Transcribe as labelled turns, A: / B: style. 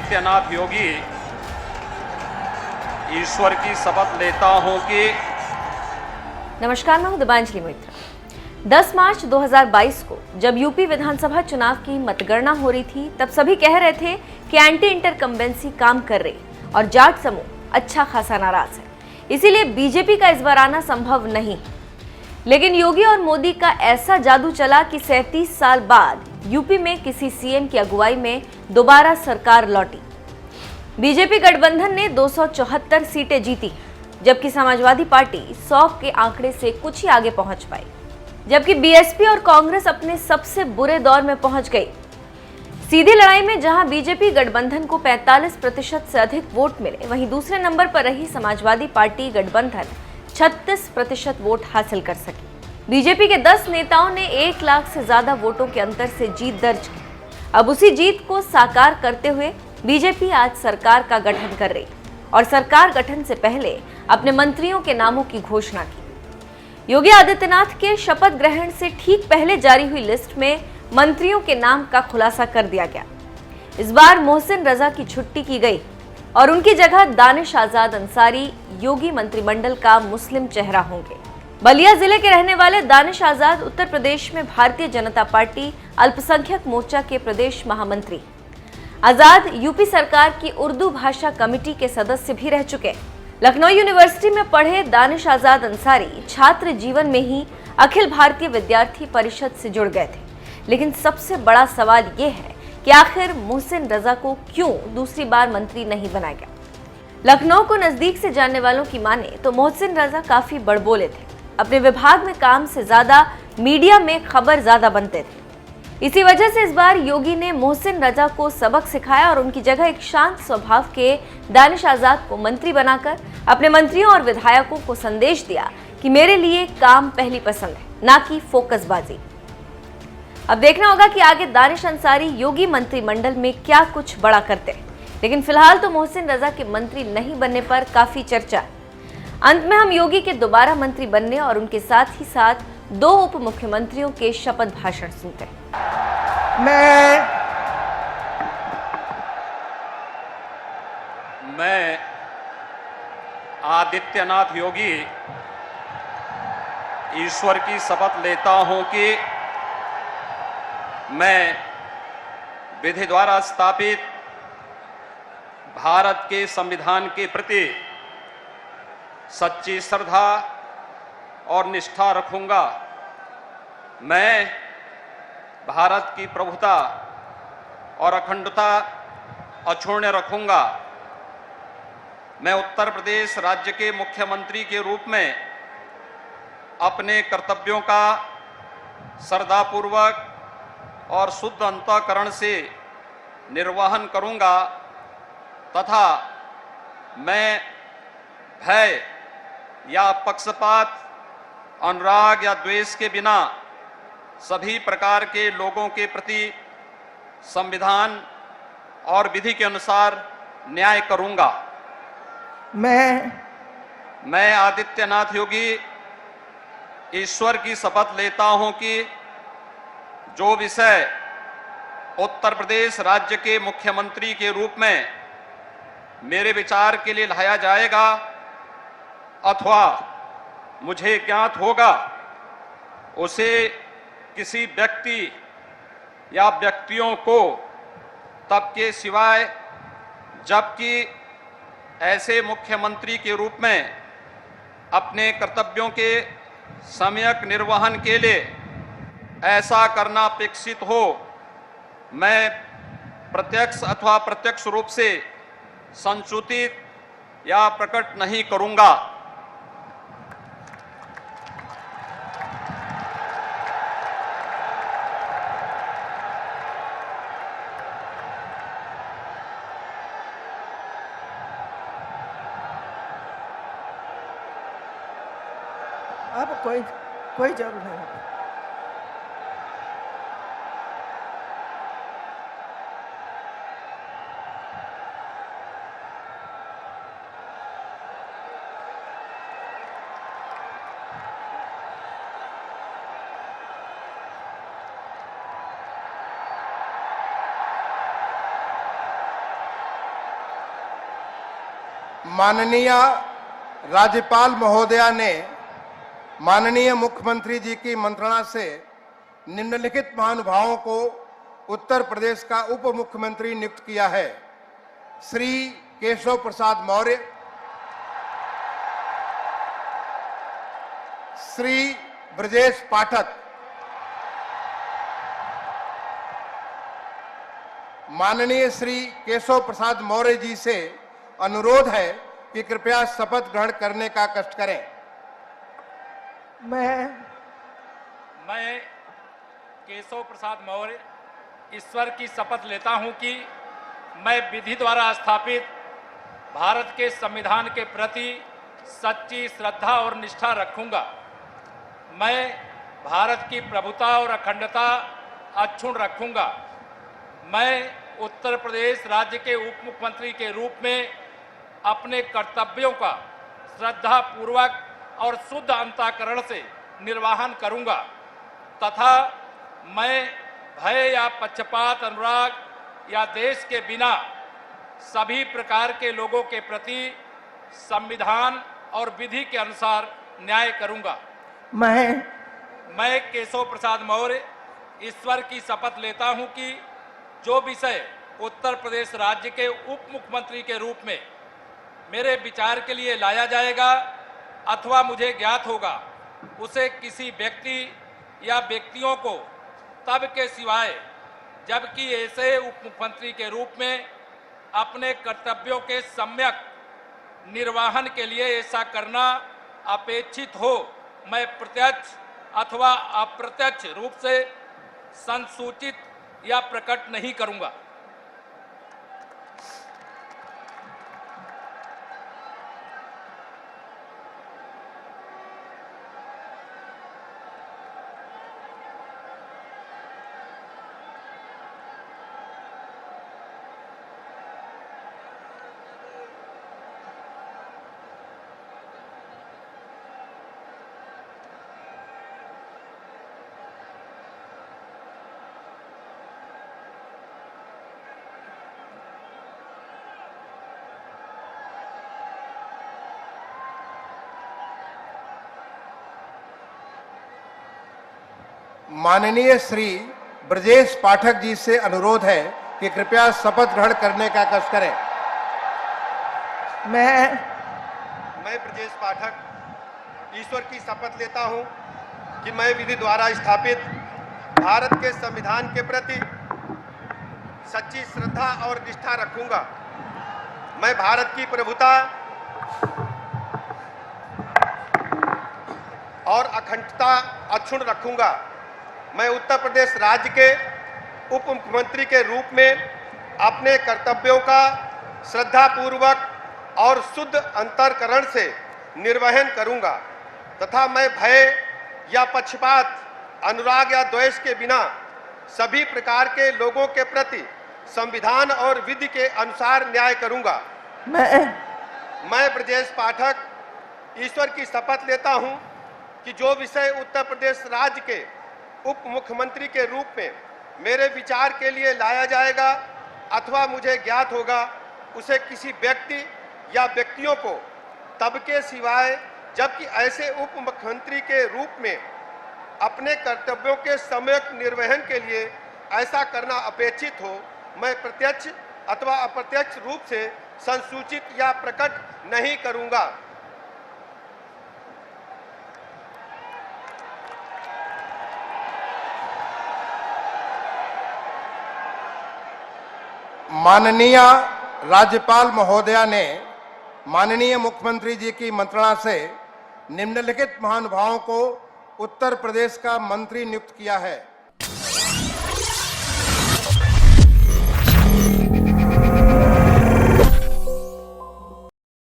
A: आदित्यनाथ योगी ईश्वर की शपथ लेता हूं कि।
B: नमस्कार, मैं हूं दिबांजलि मोइत्रा। 10 मार्च 2022 को जब यूपी विधानसभा चुनाव की मतगणना हो रही थी, तब सभी कह रहे थे कि एंटी इंटरकम्बेंसी काम कर रही और जाट समूह अच्छा खासा नाराज है, इसीलिए बीजेपी का इस बार आना संभव नहीं। लेकिन योगी और मोदी का ऐसा जादू चला कि 37 साल बाद यूपी में किसी सीएम की अगुवाई में दोबारा सरकार लौटी। बीजेपी गठबंधन ने 274 सीटें जीती, जबकि समाजवादी पार्टी 100 के आंकड़े से कुछ ही आगे पहुंच पाई, जबकि बीएसपी और कांग्रेस अपने सबसे बुरे दौर में पहुंच गई। सीधी लड़ाई में जहां बीजेपी गठबंधन को 45% से अधिक वोट मिले, वहीं दूसरे नंबर पर रही समाजवादी पार्टी गठबंधन 36% वोट हासिल कर सकी। बीजेपी के 10 नेताओं ने 1 लाख से ज्यादा वोटों के अंतर से जीत दर्ज की। अब उसी जीत को साकार करते हुए बीजेपी आज सरकार का गठन कर रही और सरकार गठन से पहले अपने मंत्रियों के नामों की घोषणा की। योगी आदित्यनाथ के शपथ ग्रहण से ठीक पहले जारी हुई लिस्ट में मंत्रियों के नाम का खुलासा कर दिया गया। इस बार मोहसिन रजा की छुट्टी की गई और उनकी जगह दानिश आजाद अंसारी योगी मंत्रिमंडल का मुस्लिम चेहरा होंगे। बलिया जिले के रहने वाले दानिश आजाद उत्तर प्रदेश में भारतीय जनता पार्टी अल्पसंख्यक मोर्चा के प्रदेश महामंत्री। आजाद यूपी सरकार की उर्दू भाषा कमेटी के सदस्य भी रह चुके। लखनऊ यूनिवर्सिटी में पढ़े दानिश आजाद अंसारी छात्र जीवन में ही अखिल भारतीय विद्यार्थी परिषद से जुड़ गए थे। लेकिन सबसे बड़ा सवाल ये है कि आखिर मोहसिन रजा को क्यों दूसरी बार मंत्री नहीं बनाया गया। लखनऊ को नजदीक से जानने वालों की माने तो मोहसिन रजा काफी बड़बोले थे। अपने विभाग में काम से ज्यादा मीडिया में खबर ज्यादा बनते थे। इसी वजह से इस बार योगी ने मोहसिन रजा को सबक सिखाया और उनकी जगह एक शांत स्वभाव के दानिश आजाद को मंत्री बनाकर अपने मंत्रियों और विधायकों को संदेश दिया कि मेरे लिए काम पहली पसंद है, ना कि फोकसबाजी। अब देखना होगा कि आगे दानिश अंसारी योगी मंत्रिमंडल में क्या कुछ बड़ा करते हैं। लेकिन फिलहाल तो मोहसिन रजा के मंत्री नहीं बनने पर काफी चर्चा। अंत में हम योगी के दोबारा मंत्री बनने और उनके साथ ही साथ 2 उप मुख्यमंत्रियों के शपथ भाषण सुनते हैं।
A: मैं आदित्यनाथ योगी ईश्वर की शपथ लेता हूं कि मैं विधि द्वारा स्थापित भारत के संविधान के प्रति सच्ची श्रद्धा और निष्ठा रखूंगा। मैं भारत की प्रभुता और अखंडता अक्षुण्ण रखूंगा। मैं उत्तर प्रदेश राज्य के मुख्यमंत्री के रूप में अपने कर्तव्यों का श्रद्धापूर्वक और शुद्ध अंतःकरण से निर्वहन करूंगा तथा मैं भय या पक्षपात, अनुराग या द्वेष के बिना सभी प्रकार के लोगों के प्रति संविधान और विधि के अनुसार न्याय करूंगा। मैं आदित्यनाथ योगी ईश्वर की शपथ लेता हूं कि जो विषय उत्तर प्रदेश राज्य के मुख्यमंत्री के रूप में मेरे विचार के लिए लाया जाएगा अथवा मुझे ज्ञात होगा, उसे किसी व्यक्ति या व्यक्तियों को तब के सिवाय जबकि ऐसे मुख्यमंत्री के रूप में अपने कर्तव्यों के सम्यक निर्वहन के लिए ऐसा करना अपेक्षित हो, मैं प्रत्यक्ष अथवा प्रत्यक्ष रूप से संसूचित या प्रकट नहीं करूंगा।
C: अब कोई जरूरत नहीं।
D: माननीय राज्यपाल महोदया ने माननीय मुख्यमंत्री जी की मंत्रणा से निम्नलिखित महानुभावों को उत्तर प्रदेश का उप मुख्यमंत्री नियुक्त किया है। श्री केशव प्रसाद मौर्य, श्री ब्रजेश पाठक। माननीय श्री केशव प्रसाद मौर्य जी से अनुरोध है कि कृपया शपथ ग्रहण करने का कष्ट करें।
C: मैं
E: केशव प्रसाद मौर्य ईश्वर की शपथ लेता हूं कि मैं विधि द्वारा स्थापित भारत के संविधान के प्रति सच्ची श्रद्धा और निष्ठा रखूंगा। मैं भारत की प्रभुता और अखंडता अक्षुण्ण रखूंगा। मैं उत्तर प्रदेश राज्य के उप मुख्यमंत्री के रूप में अपने कर्तव्यों का श्रद्धापूर्वक और शुद्ध अंतःकरण से निर्वहन करूंगा तथा मैं भय या पक्षपात, अनुराग या देश के बिना सभी प्रकार के लोगों के प्रति संविधान और विधि के अनुसार न्याय करूंगा। मैं केशव प्रसाद मौर्य ईश्वर की शपथ लेता हूं कि जो विषय उत्तर प्रदेश राज्य के उप मुख्यमंत्री के रूप में मेरे विचार के लिए लाया जाएगा अथवा मुझे ज्ञात होगा, उसे किसी व्यक्ति या व्यक्तियों को तब के सिवाय जबकि ऐसे उप मुख्यमंत्री के रूप में अपने कर्तव्यों के सम्यक निर्वहन के लिए ऐसा करना अपेक्षित हो, मैं प्रत्यक्ष अथवा अप्रत्यक्ष रूप से संसूचित या प्रकट नहीं करूंगा।
D: माननीय श्री ब्रजेश पाठक जी से अनुरोध है कि कृपया शपथ ग्रहण करने का कष्ट करें।
C: मैं
F: ब्रजेश पाठक ईश्वर की शपथ लेता हूं कि मैं विधि द्वारा स्थापित भारत के संविधान के प्रति सच्ची श्रद्धा और निष्ठा रखूंगा। मैं भारत की प्रभुता और अखंडता अक्षुण्ण रखूंगा। मैं उत्तर प्रदेश राज्य के उप मुख्यमंत्री के रूप में अपने कर्तव्यों का श्रद्धापूर्वक और शुद्ध अंतःकरण से निर्वहन करूंगा तथा मैं भय या पक्षपात, अनुराग या द्वेष के बिना सभी प्रकार के लोगों के प्रति संविधान और विधि के अनुसार न्याय करूंगा। मैं ब्रजेश पाठक ईश्वर की शपथ लेता हूं कि जो विषय उत्तर प्रदेश राज्य के उप मुख्यमंत्री के रूप में मेरे विचार के लिए लाया जाएगा अथवा मुझे ज्ञात होगा, उसे किसी व्यक्ति या व्यक्तियों को तब के सिवाय जबकि ऐसे उप मुख्यमंत्री के रूप में अपने कर्तव्यों के सम्यक निर्वहन के लिए ऐसा करना अपेक्षित हो, मैं प्रत्यक्ष अथवा अप्रत्यक्ष रूप से संसूचित या प्रकट नहीं करूंगा।
D: माननीय राज्यपाल महोदया ने माननीय मुख्यमंत्री जी की मंत्रणा से निम्नलिखित महानुभावों को उत्तर प्रदेश का मंत्री नियुक्त किया है।